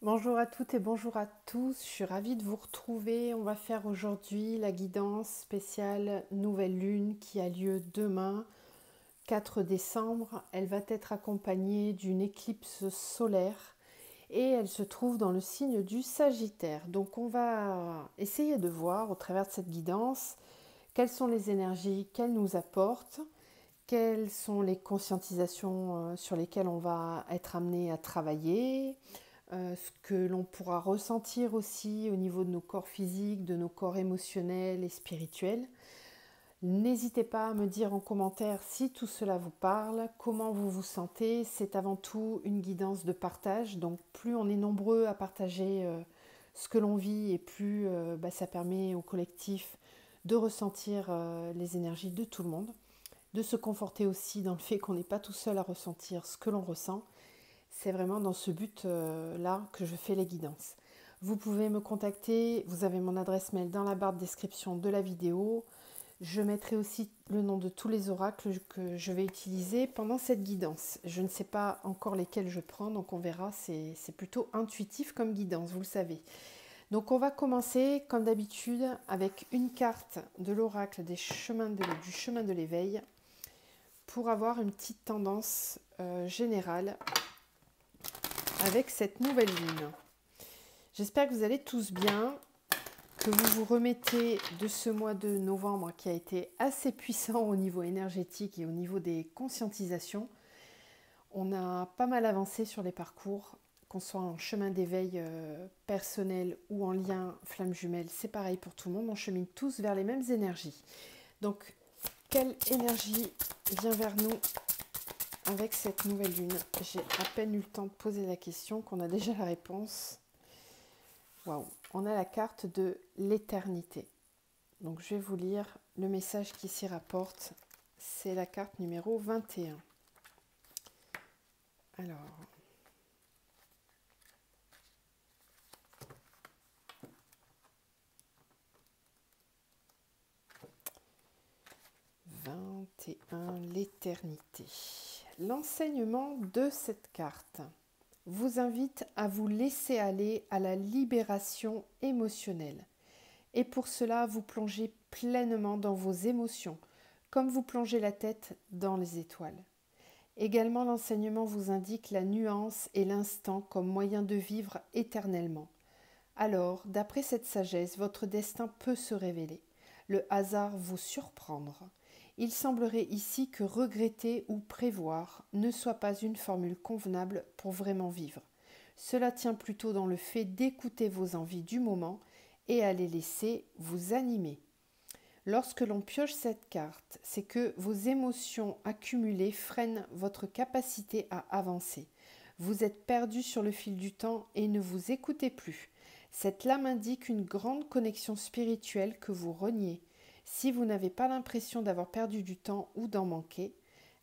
Bonjour à toutes et bonjour à tous, je suis ravie de vous retrouver. On va faire aujourd'hui la guidance spéciale Nouvelle Lune qui a lieu demain, 4 décembre. Elle va être accompagnée d'une éclipse solaire et elle se trouve dans le signe du Sagittaire. Donc on va essayer de voir au travers de cette guidance quelles sont les énergies qu'elle nous apporte, quelles sont les conscientisations sur lesquelles on va être amené à travailler, ce que l'on pourra ressentir aussi au niveau de nos corps physiques, de nos corps émotionnels et spirituels. N'hésitez pas à me dire en commentaire si tout cela vous parle, comment vous vous sentez. C'est avant tout une guidance de partage, donc plus on est nombreux à partager ce que l'on vit et plus ça permet au collectif de ressentir les énergies de tout le monde, de se conforter aussi dans le fait qu'on n'est pas tout seul à ressentir ce que l'on ressent. C'est vraiment dans ce but-là que je fais les guidances. Vous pouvez me contacter, vous avez mon adresse mail dans la barre de description de la vidéo. Je mettrai aussi le nom de tous les oracles que je vais utiliser pendant cette guidance. Je ne sais pas encore lesquels je prends, donc on verra, c'est plutôt intuitif comme guidance, vous le savez. Donc on va commencer comme d'habitude avec une carte de l'oracle du chemin de l'éveil pour avoir une petite tendance générale avec cette nouvelle lune. J'espère que vous allez tous bien, que vous vous remettez de ce mois de novembre qui a été assez puissant au niveau énergétique et au niveau des conscientisations. On a pas mal avancé sur les parcours, qu'on soit en chemin d'éveil personnel ou en lien flamme jumelle, c'est pareil pour tout le monde, on chemine tous vers les mêmes énergies. Donc, quelle énergie vient vers nous avec cette nouvelle lune? J'ai à peine eu le temps de poser la question qu'on a déjà la réponse. Waouh, on a la carte de l'éternité. Donc je vais vous lire le message qui s'y rapporte. C'est la carte numéro 21. Alors, l'éternité. L'enseignement de cette carte vous invite à vous laisser aller à la libération émotionnelle. Et pour cela, vous plongez pleinement dans vos émotions, comme vous plongez la tête dans les étoiles. Également, l'enseignement vous indique la nuance et l'instant comme moyen de vivre éternellement. Alors, d'après cette sagesse, votre destin peut se révéler, le hasard vous surprendre. Il semblerait ici que regretter ou prévoir ne soit pas une formule convenable pour vraiment vivre. Cela tient plutôt dans le fait d'écouter vos envies du moment et à les laisser vous animer. Lorsque l'on pioche cette carte, c'est que vos émotions accumulées freinent votre capacité à avancer. Vous êtes perdu sur le fil du temps et ne vous écoutez plus. Cette lame indique une grande connexion spirituelle que vous reniez. Si vous n'avez pas l'impression d'avoir perdu du temps ou d'en manquer,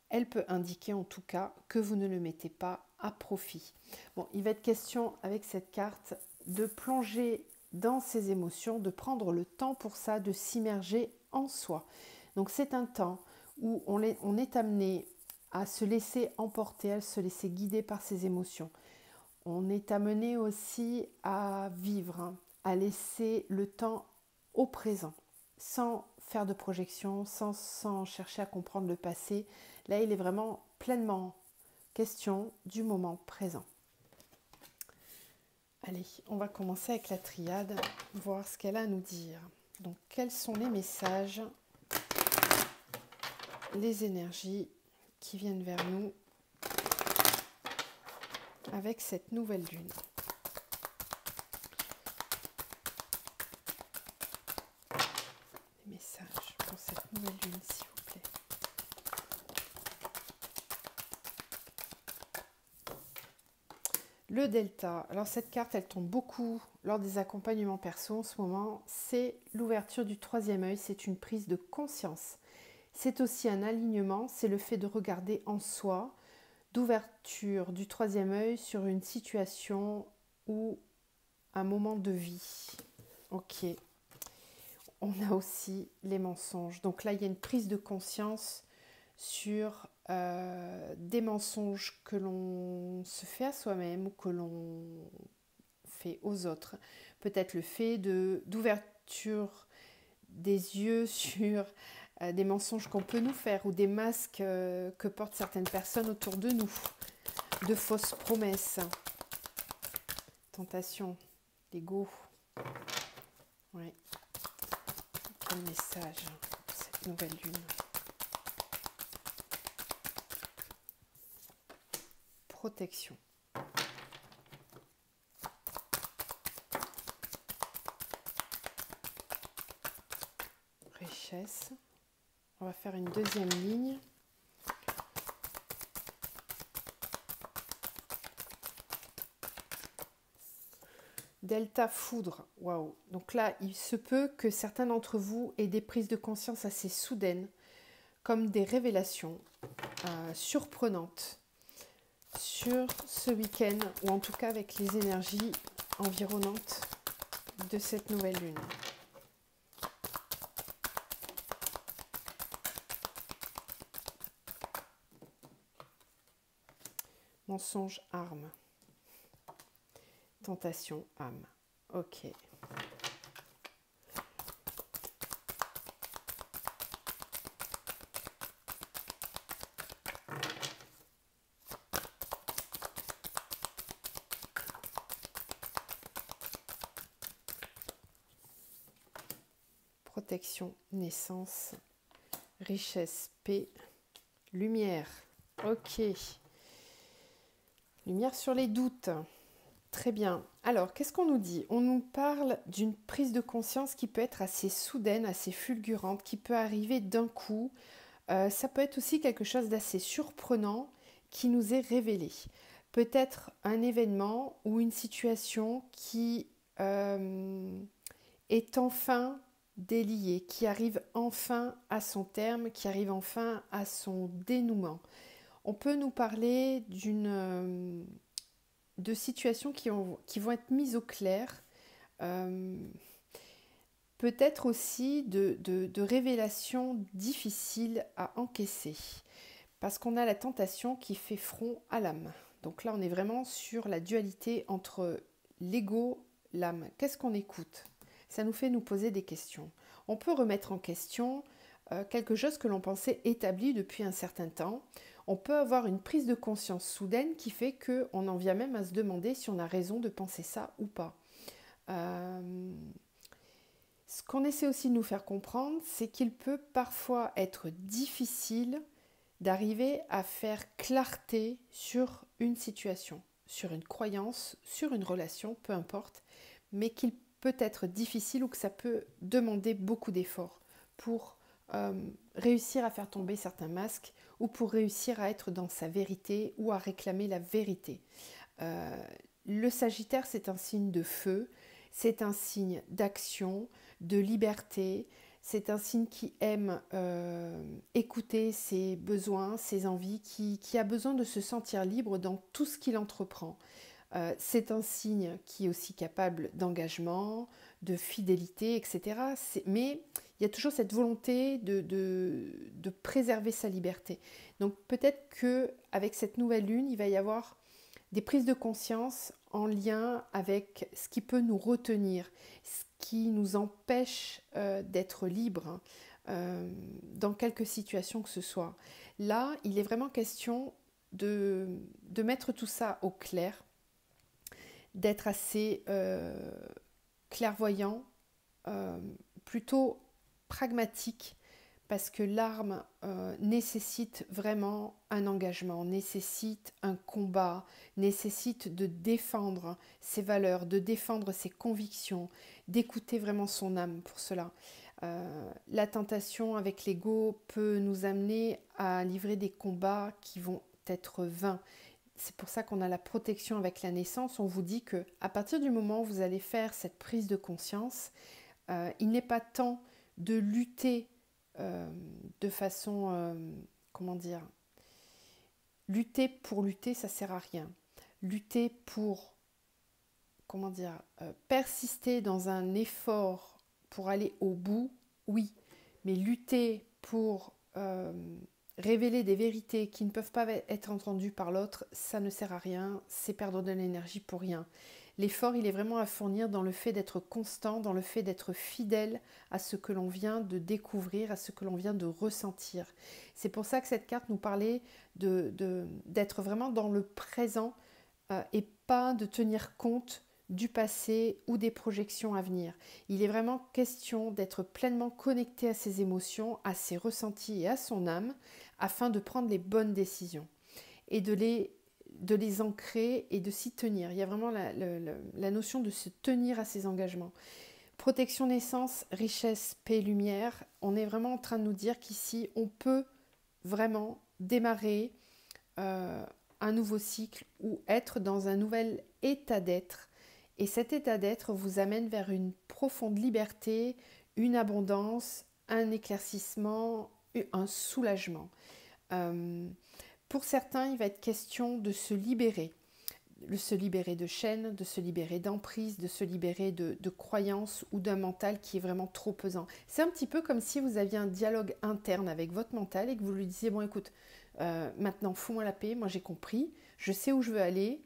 elle peut indiquer en tout cas que vous ne le mettez pas à profit. Bon, il va être question avec cette carte de plonger dans ses émotions, de prendre le temps pour ça, de s'immerger en soi. Donc c'est un temps où on est amené à se laisser emporter, à se laisser guider par ses émotions. On est amené aussi à vivre, hein, à laisser le temps au présent, sans faire de projection, sans chercher à comprendre le passé. Là, il est vraiment pleinement question du moment présent. Allez, on va commencer avec la triade, voir ce qu'elle a à nous dire. Donc, quels sont les messages, les énergies qui viennent vers nous avec cette nouvelle lune? Les messages pour cette nouvelle lune, s'il vous plaît. Le delta, alors cette carte elle tombe beaucoup lors des accompagnements perso en ce moment, c'est l'ouverture du troisième œil, c'est une prise de conscience. C'est aussi un alignement, c'est le fait de regarder en soi, d'ouverture du troisième œil sur une situation ou un moment de vie. Ok, on a aussi les mensonges. Donc là, il y a une prise de conscience sur des mensonges que l'on se fait à soi-même ou que l'on fait aux autres, peut-être le fait d'ouverture des yeux sur des mensonges qu'on peut nous faire ou des masques que portent certaines personnes autour de nous, de fausses promesses, tentation, l'ego. Oui. Quel message pour cette nouvelle lune? Protection. Richesse. On va faire une deuxième ligne. Delta foudre. Waouh. Donc là, il se peut que certains d'entre vous aient des prises de conscience assez soudaines, comme des révélations surprenantes sur ce week-end, ou en tout cas avec les énergies environnantes de cette nouvelle lune. Mensonge, arme. Tentation, âme. Ok. Protection, naissance, richesse, paix, lumière. Ok. Lumière sur les doutes. Très bien. Alors, qu'est-ce qu'on nous dit? On nous parle d'une prise de conscience qui peut être assez soudaine, assez fulgurante, qui peut arriver d'un coup. Ça peut être aussi quelque chose d'assez surprenant qui nous est révélé. Peut-être un événement ou une situation qui est enfin déliée, qui arrive enfin à son terme, qui arrive enfin à son dénouement. On peut nous parler de situations qui vont être mises au clair, peut-être aussi de révélations difficiles à encaisser, parce qu'on a la tentation qui fait front à l'âme. Donc là, on est vraiment sur la dualité entre l'ego, l'âme. Qu'est-ce qu'on écoute? Ça nous fait nous poser des questions. On peut remettre en question quelque chose que l'on pensait établi depuis un certain temps. On peut avoir une prise de conscience soudaine qui fait qu'on en vient même à se demander si on a raison de penser ça ou pas. Ce qu'on essaie aussi de nous faire comprendre, c'est qu'il peut parfois être difficile d'arriver à faire clarté sur une situation, sur une croyance, sur une relation, peu importe, mais qu'il peut être difficile ou que ça peut demander beaucoup d'efforts pour réussir à faire tomber certains masques ou pour réussir à être dans sa vérité ou à réclamer la vérité. Le Sagittaire, c'est un signe de feu, c'est un signe d'action, de liberté, c'est un signe qui aime écouter ses besoins, ses envies, qui a besoin de se sentir libre dans tout ce qu'il entreprend. C'est un signe qui est aussi capable d'engagement, de fidélité, etc. Mais il y a toujours cette volonté de préserver sa liberté. Donc peut-être qu'avec cette nouvelle lune, il va y avoir des prises de conscience en lien avec ce qui peut nous retenir, ce qui nous empêche d'être libres dans quelque situation que ce soit. Là, il est vraiment question de mettre tout ça au clair, d'être assez clairvoyant, plutôt pragmatique, parce que l'arme nécessite vraiment un engagement, nécessite un combat, nécessite de défendre ses valeurs, de défendre ses convictions, d'écouter vraiment son âme pour cela. La tentation avec l'ego peut nous amener à livrer des combats qui vont être vains. C'est pour ça qu'on a la protection avec la naissance. On vous dit que à partir du moment où vous allez faire cette prise de conscience, il n'est pas temps de lutter de façon, comment dire, lutter pour lutter, ça sert à rien. Lutter pour, comment dire, persister dans un effort pour aller au bout, oui, mais lutter pour révéler des vérités qui ne peuvent pas être entendues par l'autre, ça ne sert à rien, c'est perdre de l'énergie pour rien. L'effort, il est vraiment à fournir dans le fait d'être constant, dans le fait d'être fidèle à ce que l'on vient de découvrir, à ce que l'on vient de ressentir. C'est pour ça que cette carte nous parlait d'être vraiment dans le présent et pas de tenir compte du passé ou des projections à venir. Il est vraiment question d'être pleinement connecté à ses émotions, à ses ressentis et à son âme afin de prendre les bonnes décisions et de les ancrer et de s'y tenir. Il y a vraiment la notion de se tenir à ses engagements. Protection naissance, richesse, paix, lumière. On est vraiment en train de nous dire qu'ici, on peut vraiment démarrer un nouveau cycle ou être dans un nouvel état d'être. Et cet état d'être vous amène vers une profonde liberté, une abondance, un éclaircissement, un soulagement. Pour certains, il va être question de se libérer de chaînes, de se libérer d'emprises, de se libérer de croyances ou d'un mental qui est vraiment trop pesant. C'est un petit peu comme si vous aviez un dialogue interne avec votre mental et que vous lui disiez, bon écoute, maintenant fous-moi la paix, moi j'ai compris, je sais où je veux aller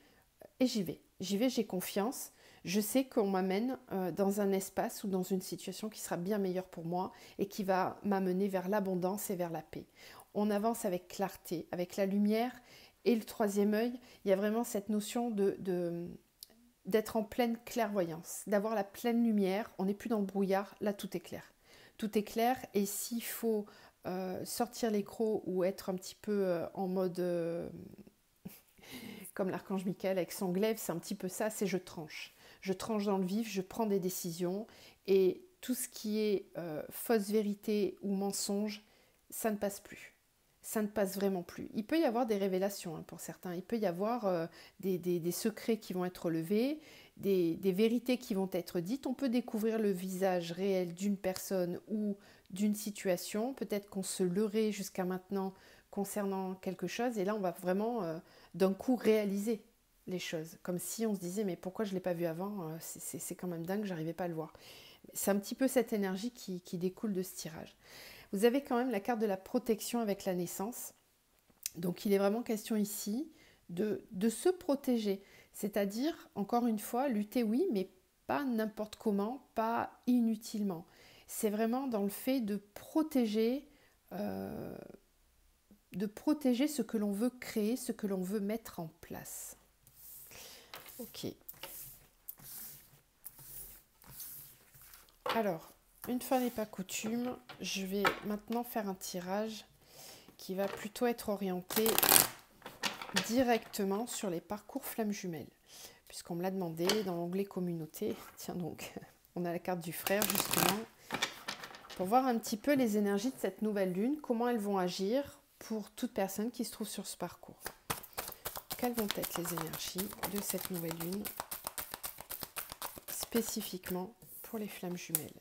et j'y vais. J'y vais, j'ai confiance, je sais qu'on m'amène dans un espace ou dans une situation qui sera bien meilleure pour moi et qui va m'amener vers l'abondance et vers la paix. On avance avec clarté, avec la lumière. Et le troisième œil, il y a vraiment cette notion d'être en pleine clairvoyance, d'avoir la pleine lumière. On n'est plus dans le brouillard, là tout est clair. Tout est clair et s'il faut sortir les crocs ou être un petit peu en mode comme l'archange Michael avec son glaive, c'est un petit peu ça, c'est je tranche. Je tranche dans le vif, je prends des décisions et tout ce qui est fausse vérité ou mensonge, ça ne passe plus. Ça ne passe vraiment plus. Il peut y avoir des révélations pour certains. Il peut y avoir des secrets qui vont être levés, des vérités qui vont être dites. On peut découvrir le visage réel d'une personne ou d'une situation. Peut-être qu'on se leurrait jusqu'à maintenant concernant quelque chose. Et là, on va vraiment d'un coup réaliser les choses. Comme si on se disait, mais pourquoi je ne l'ai pas vu avant? C'est quand même dingue, je n'arrivais pas à le voir. C'est un petit peu cette énergie qui découle de ce tirage. Vous avez quand même la carte de la protection avec la naissance. Donc il est vraiment question ici de se protéger. C'est-à-dire, encore une fois, lutter oui, mais pas n'importe comment, pas inutilement. C'est vraiment dans le fait de protéger ce que l'on veut créer, ce que l'on veut mettre en place. Ok. Alors, une fois n'est pas coutume, je vais maintenant faire un tirage qui va plutôt être orienté directement sur les parcours flammes jumelles. Puisqu'on me l'a demandé dans l'onglet communauté. Tiens donc, on a la carte du frère justement. Pour voir un petit peu les énergies de cette nouvelle lune, comment elles vont agir pour toute personne qui se trouve sur ce parcours. Quelles vont être les énergies de cette nouvelle lune, spécifiquement pour les flammes jumelles.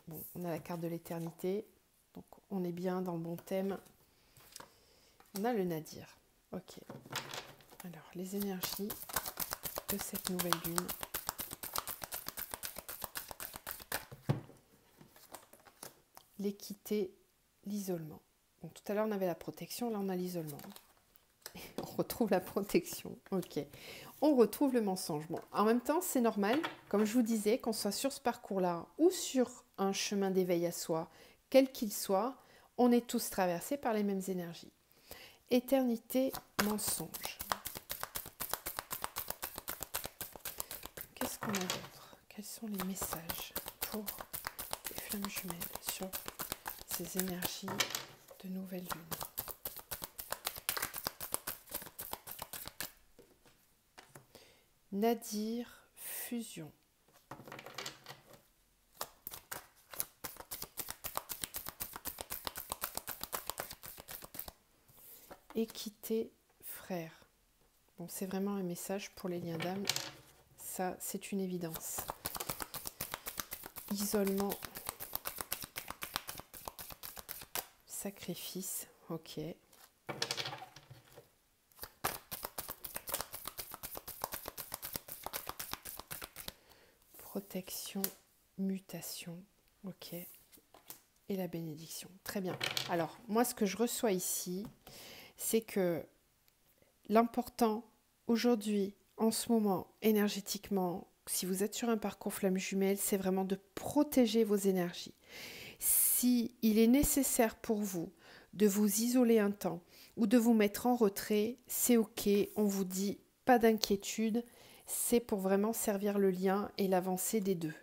Bon, on a la carte de l'éternité, donc on est bien dans le bon thème. On a le nadir. Ok. Alors, les énergies de cette nouvelle lune. L'équité, l'isolement. Bon, tout à l'heure, on avait la protection, là, on a l'isolement. On retrouve la protection. Ok. On retrouve le mensonge. Bon, en même temps, c'est normal, comme je vous disais, qu'on soit sur ce parcours-là ou sur un chemin d'éveil à soi, quel qu'il soit, on est tous traversés par les mêmes énergies. Éternité, mensonge. Qu'est-ce qu'on a d'autre? Quels sont les messages pour les flammes jumelles sur ces énergies de nouvelle lune? Nadir, fusion. Équité, frère. Bon, c'est vraiment un message pour les liens d'âme. Ça, c'est une évidence. Isolement. Sacrifice. Ok. Protection, mutation. Ok. et la bénédiction. Très bien. Alors, moi, ce que je reçois ici, c'est que l'important aujourd'hui, en ce moment, énergétiquement, si vous êtes sur un parcours flamme jumelle, c'est vraiment de protéger vos énergies. Si il est nécessaire pour vous de vous isoler un temps ou de vous mettre en retrait, c'est ok, on vous dit pas d'inquiétude, c'est pour vraiment servir le lien et l'avancée des deux.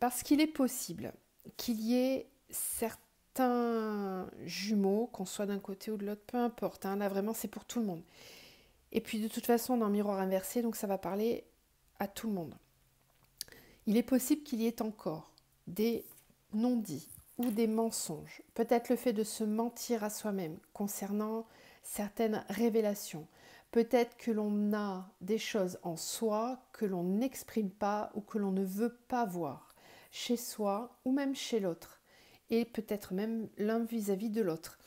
Parce qu'il est possible qu'il y ait certains jumeaux, qu'on soit d'un côté ou de l'autre, peu importe, hein, là vraiment c'est pour tout le monde. Et puis de toute façon on est en miroir inversé, donc ça va parler à tout le monde. Il est possible qu'il y ait encore des non-dits ou des mensonges, peut-être le fait de se mentir à soi-même concernant certaines révélations, peut-être que l'on a des choses en soi que l'on n'exprime pas ou que l'on ne veut pas voir, chez soi ou même chez l'autre, et peut-être même l'un vis-à-vis de l'autre.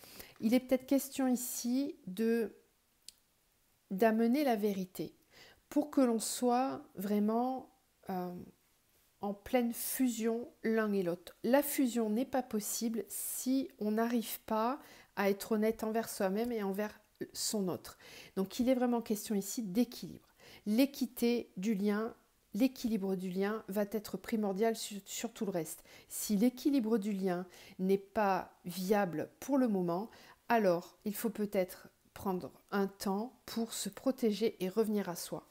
Il est peut-être question ici d'amener la vérité pour que l'on soit vraiment en pleine fusion l'un et l'autre. La fusion n'est pas possible si on n'arrive pas à être honnête envers soi-même et envers son autre. Donc il est vraiment question ici d'équilibre. L'équité du lien, l'équilibre du lien va être primordial sur tout le reste. Si l'équilibre du lien n'est pas viable pour le moment, alors il faut peut-être prendre un temps pour se protéger et revenir à soi.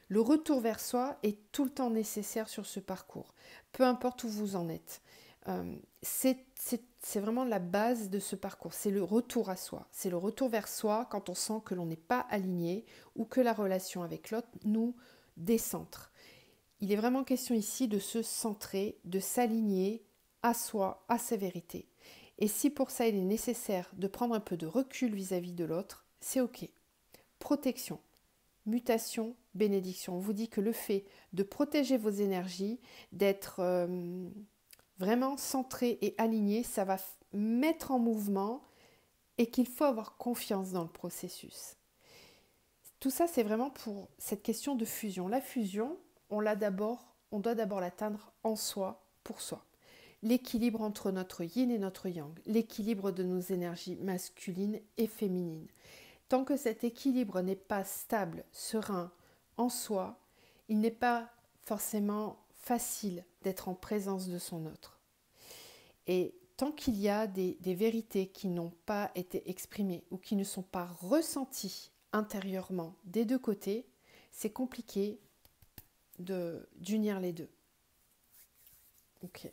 Le retour vers soi est tout le temps nécessaire sur ce parcours, peu importe où vous en êtes. C'est vraiment la base de ce parcours, c'est le retour à soi. C'est le retour vers soi quand on sent que l'on n'est pas aligné ou que la relation avec l'autre nous décentre. Il est vraiment question ici de se centrer, de s'aligner à soi, à sa vérité. Et si pour ça il est nécessaire de prendre un peu de recul vis-à-vis de l'autre, c'est ok. Protection. Mutation, bénédiction. On vous dit que le fait de protéger vos énergies, d'être vraiment centré et aligné, ça va mettre en mouvement et qu'il faut avoir confiance dans le processus. Tout ça, c'est vraiment pour cette question de fusion. La fusion, on doit d'abord l'atteindre en soi, pour soi. L'équilibre entre notre yin et notre yang, l'équilibre de nos énergies masculines et féminines. Tant que cet équilibre n'est pas stable, serein en soi, il n'est pas forcément facile d'être en présence de son autre. Et tant qu'il y a des vérités qui n'ont pas été exprimées ou qui ne sont pas ressenties intérieurement des deux côtés, c'est compliqué d'unir les deux. Ok.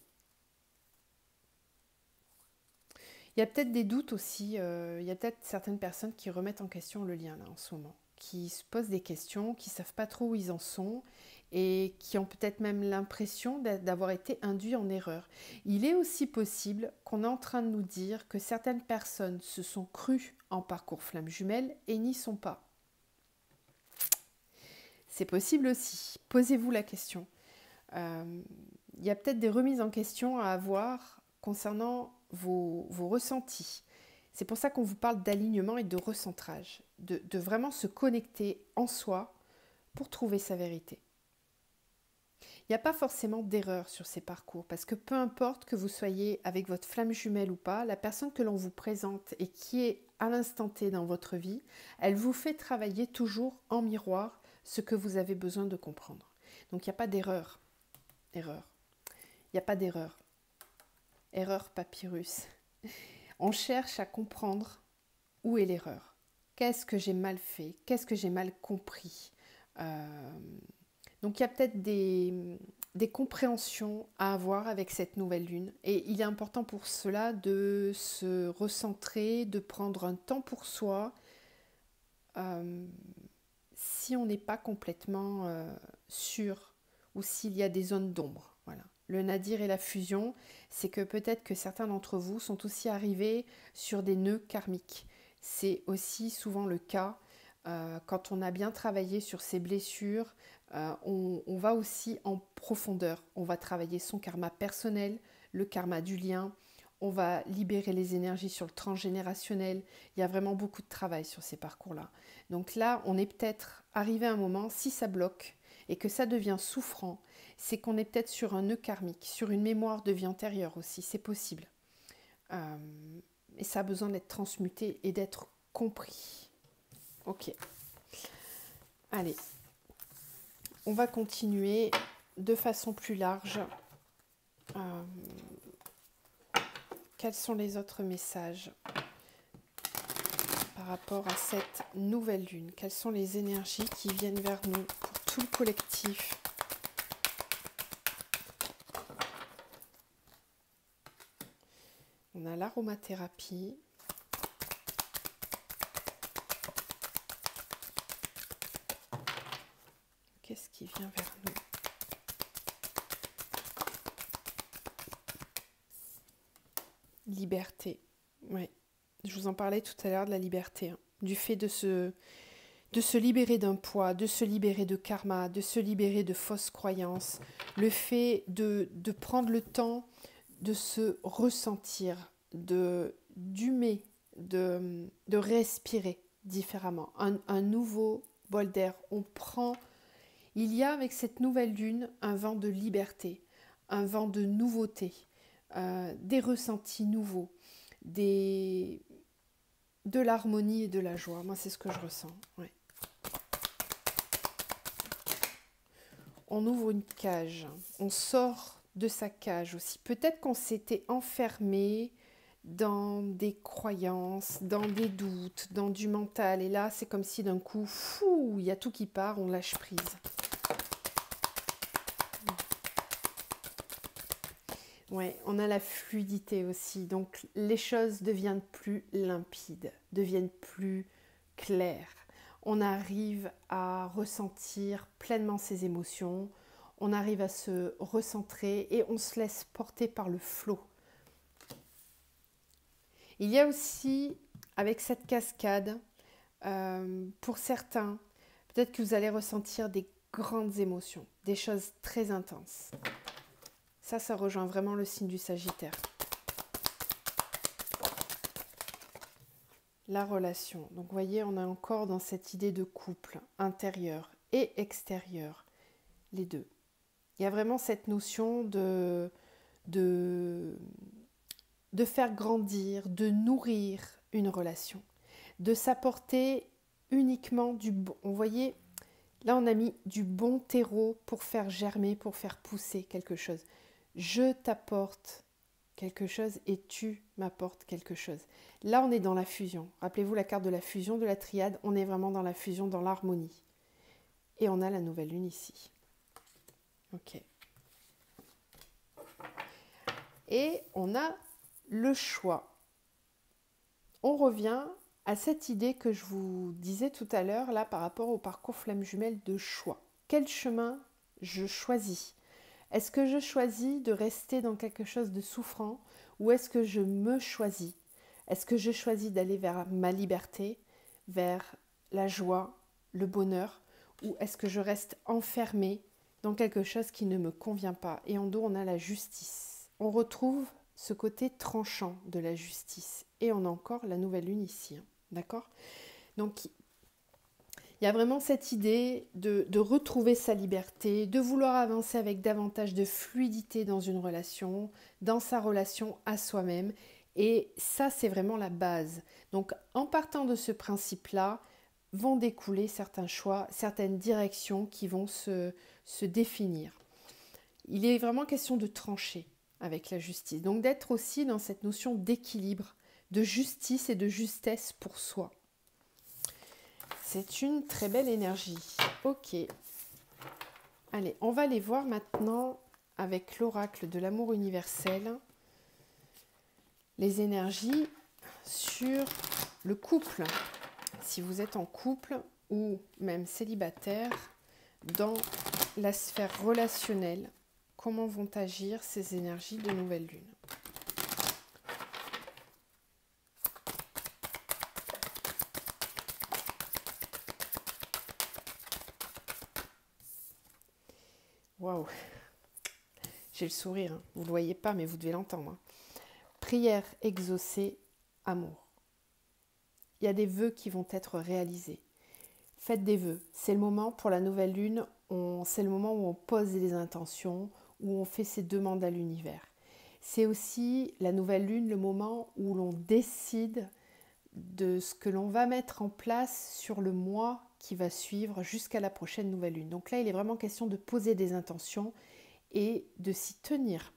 Il y a peut-être des doutes aussi, il y a peut-être certaines personnes qui remettent en question le lien là en ce moment, qui se posent des questions, qui ne savent pas trop où ils en sont et qui ont peut-être même l'impression d'avoir été induits en erreur. Il est aussi possible qu'on est en train de nous dire que certaines personnes se sont crues en parcours flamme jumelle et n'y sont pas. C'est possible aussi. Posez-vous la question. Il y a peut-être des remises en question à avoir concernant vos ressentis. C'est pour ça qu'on vous parle d'alignement et de recentrage, de vraiment se connecter en soi pour trouver sa vérité. Il n'y a pas forcément d'erreur sur ces parcours, parce que peu importe que vous soyez avec votre flamme jumelle ou pas, la personne que l'on vous présente et qui est à l'instant T dans votre vie, elle vous fait travailler toujours en miroir ce que vous avez besoin de comprendre. Donc il n'y a pas d'erreur. Il n'y a pas d'erreur. Erreur papyrus. On cherche à comprendre où est l'erreur. Qu'est-ce que j'ai mal fait? Qu'est-ce que j'ai mal compris? Donc il y a peut-être des compréhensions à avoir avec cette nouvelle lune. Et il est important pour cela de se recentrer, de prendre un temps pour soi. Si on n'est pas complètement sûr ou s'il y a des zones d'ombre. Voilà. Le nadir et la fusion, c'est que peut-être que certains d'entre vous sont aussi arrivés sur des nœuds karmiques. C'est aussi souvent le cas quand on a bien travaillé sur ses blessures. On va aussi en profondeur. On va travailler son karma personnel, le karma du lien. On va libérer les énergies sur le transgénérationnel. Il y a vraiment beaucoup de travail sur ces parcours-là. Donc là, on est peut-être arrivé à un moment, si ça bloque et que ça devient souffrant, c'est qu'on est peut-être sur un nœud karmique, sur une mémoire de vie antérieure aussi, c'est possible. Et ça a besoin d'être transmuté et d'être compris. Ok. Allez. On va continuer de façon plus large. Quels sont les autres messages par rapport à cette nouvelle lune? Quelles sont les énergies qui viennent vers nous pour tout le collectif? On a l'aromathérapie. Qu'est-ce qui vient vers nous? Liberté. Ouais. Je vous en parlais tout à l'heure de la liberté, hein. Du fait de se libérer d'un poids, de se libérer de karma, de se libérer de fausses croyances. Le fait de prendre le temps de se ressentir, d'humer, de respirer différemment. Un nouveau bol d'air. Il y a avec cette nouvelle lune un vent de liberté, un vent de nouveauté, des ressentis nouveaux, de l'harmonie et de la joie. Moi, c'est ce que je ressens. Ouais. On ouvre une cage, on sort de sa cage aussi. Peut-être qu'on s'était enfermé dans des croyances, dans des doutes, dans du mental. Et là, c'est comme si d'un coup, fou, il y a tout qui part, on lâche prise. Ouais, on a la fluidité aussi. Donc, les choses deviennent plus limpides, deviennent plus claires. On arrive à ressentir pleinement ses émotions. On arrive à se recentrer et on se laisse porter par le flot. Il y a aussi, avec cette cascade, pour certains, peut-être que vous allez ressentir des grandes émotions, des choses très intenses. Ça rejoint vraiment le signe du Sagittaire. La relation. Donc, vous voyez, on est encore dans cette idée de couple intérieur et extérieur, les deux. Il y a vraiment cette notion de faire grandir, de nourrir une relation, de s'apporter uniquement du bon. Vous voyez, là, on a mis du bon terreau pour faire germer, pour faire pousser quelque chose. Je t'apporte quelque chose et tu m'apportes quelque chose. Là, on est dans la fusion. Rappelez-vous la carte de la fusion, de la triade. On est vraiment dans la fusion, dans l'harmonie. Et on a la nouvelle lune ici. Ok. Et on a le choix. On revient à cette idée que je vous disais tout à l'heure, là, par rapport au parcours flamme jumelle de choix. Quel chemin je choisis? Est-ce que je choisis de rester dans quelque chose de souffrant ou est-ce que je me choisis? Est-ce que je choisis d'aller vers ma liberté, vers la joie, le bonheur, ou est-ce que je reste enfermée dans quelque chose qui ne me convient pas? Et en dos, on a la justice. On retrouve ce côté tranchant de la justice. Et on a encore la nouvelle lune ici. Hein, d'accord? Donc, il y a vraiment cette idée de retrouver sa liberté, de vouloir avancer avec davantage de fluidité dans une relation, dans sa relation à soi-même. Et ça, c'est vraiment la base. Donc, en partant de ce principe-là, vont découler certains choix, certaines directions qui vont se définir. Il est vraiment question de trancher avec la justice. Donc, d'être aussi dans cette notion d'équilibre, de justice et de justesse pour soi. C'est une très belle énergie. Ok. Allez, on va aller voir maintenant avec l'oracle de l'amour universel les énergies sur le couple. Si vous êtes en couple ou même célibataire, dans la sphère relationnelle, comment vont agir ces énergies de nouvelle lune? Waouh, j'ai le sourire, hein. Vous ne le voyez pas, mais vous devez l'entendre. Hein. Prière exaucée, amour. Il y a des vœux qui vont être réalisés. Faites des vœux. C'est le moment pour la nouvelle lune, c'est le moment où on pose des intentions, où on fait ses demandes à l'univers. C'est aussi la nouvelle lune, le moment où l'on décide de ce que l'on va mettre en place sur le mois qui va suivre jusqu'à la prochaine nouvelle lune. Donc là, il est vraiment question de poser des intentions et de s'y tenir.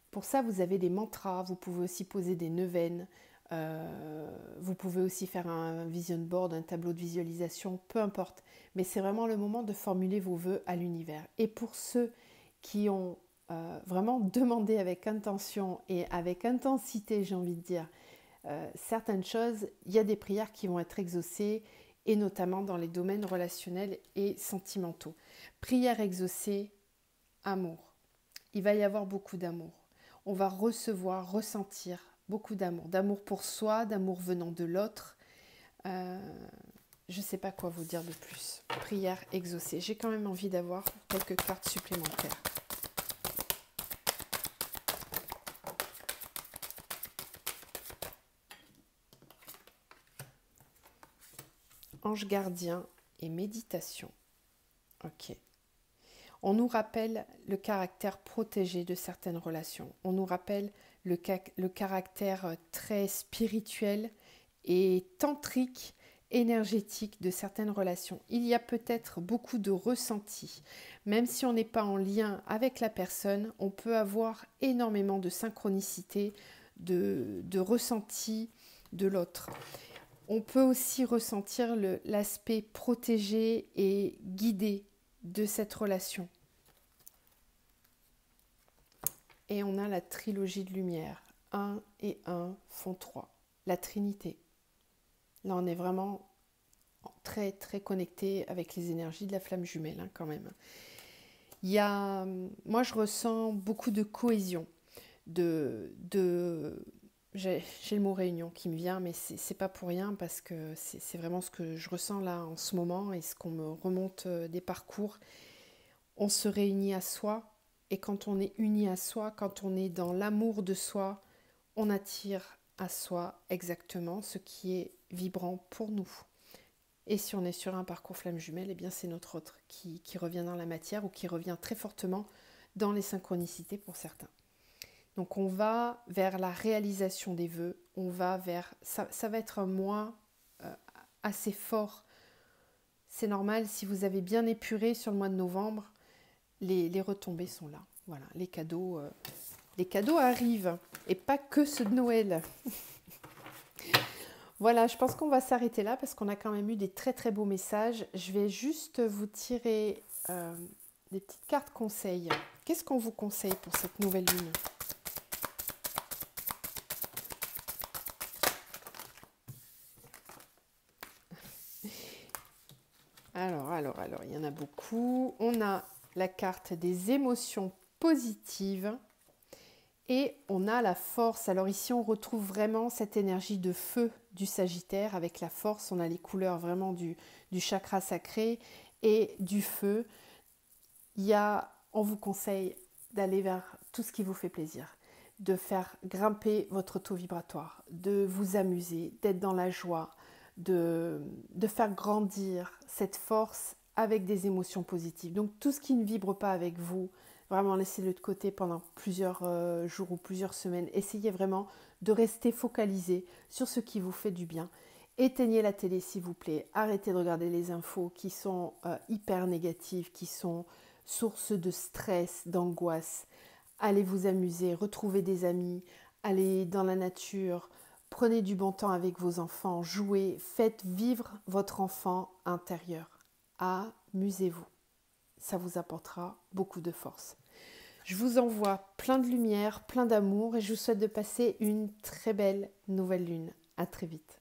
Pour ça, vous avez des mantras, vous pouvez aussi poser des neuvaines, vous pouvez aussi faire un vision board, un tableau de visualisation, peu importe. Mais c'est vraiment le moment de formuler vos vœux à l'univers. Et pour ceux qui ont vraiment demandé avec intention et avec intensité, j'ai envie de dire, certaines choses, il y a des prières qui vont être exaucées, et notamment dans les domaines relationnels et sentimentaux. Prière exaucée, amour. Il va y avoir beaucoup d'amour. On va recevoir, ressentir beaucoup d'amour. D'amour pour soi, d'amour venant de l'autre. Je ne sais pas quoi vous dire de plus. Prière exaucée. J'ai quand même envie d'avoir quelques cartes supplémentaires. Ange gardien et méditation. Ok. On nous rappelle le caractère protégé de certaines relations. On nous rappelle le caractère très spirituel et tantrique, énergétique de certaines relations. Il y a peut-être beaucoup de ressentis. Même si on n'est pas en lien avec la personne, on peut avoir énormément de synchronicité, de ressentis de l'autre. On peut aussi ressentir l'aspect protégé et guidé de cette relation. Et on a la trilogie de lumière. 1 et 1 font 3. La Trinité. Là, on est vraiment très, très connecté avec les énergies de la flamme jumelle, hein, quand même. Moi, je ressens beaucoup de cohésion, j'ai le mot réunion qui me vient, mais c'est pas pour rien parce que c'est vraiment ce que je ressens là en ce moment et ce qu'on me remonte des parcours. On se réunit à soi et quand on est uni à soi, quand on est dans l'amour de soi, on attire à soi exactement ce qui est vibrant pour nous. Et si on est sur un parcours flamme jumelle, eh bien c'est notre autre qui revient dans la matière ou qui revient très fortement dans les synchronicités pour certains. Donc on va vers la réalisation des vœux, on va vers... Ça va être un mois assez fort. C'est normal, si vous avez bien épuré sur le mois de novembre, les retombées sont là. Voilà, les cadeaux arrivent, et pas que ceux de Noël. Voilà, je pense qu'on va s'arrêter là parce qu'on a quand même eu des très très beaux messages. Je vais juste vous tirer des petites cartes conseils. Qu'est-ce qu'on vous conseille pour cette nouvelle lune ? Alors, il y en a beaucoup. On a la carte des émotions positives et on a la force. Alors ici, on retrouve vraiment cette énergie de feu du Sagittaire avec la force. On a les couleurs vraiment du chakra sacré et du feu. On vous conseille d'aller vers tout ce qui vous fait plaisir, de faire grimper votre taux vibratoire, de vous amuser, d'être dans la joie, de faire grandir cette force avec des émotions positives. Donc tout ce qui ne vibre pas avec vous, vraiment laissez-le de côté pendant plusieurs jours ou plusieurs semaines. Essayez vraiment de rester focalisé sur ce qui vous fait du bien. Éteignez la télé s'il vous plaît, arrêtez de regarder les infos qui sont hyper négatives, qui sont source de stress, d'angoisse. Allez vous amuser, retrouvez des amis, allez dans la nature, prenez du bon temps avec vos enfants, jouez, faites vivre votre enfant intérieur. Amusez-vous, ça vous apportera beaucoup de force. Je vous envoie plein de lumière, plein d'amour et je vous souhaite de passer une très belle nouvelle lune. À très vite.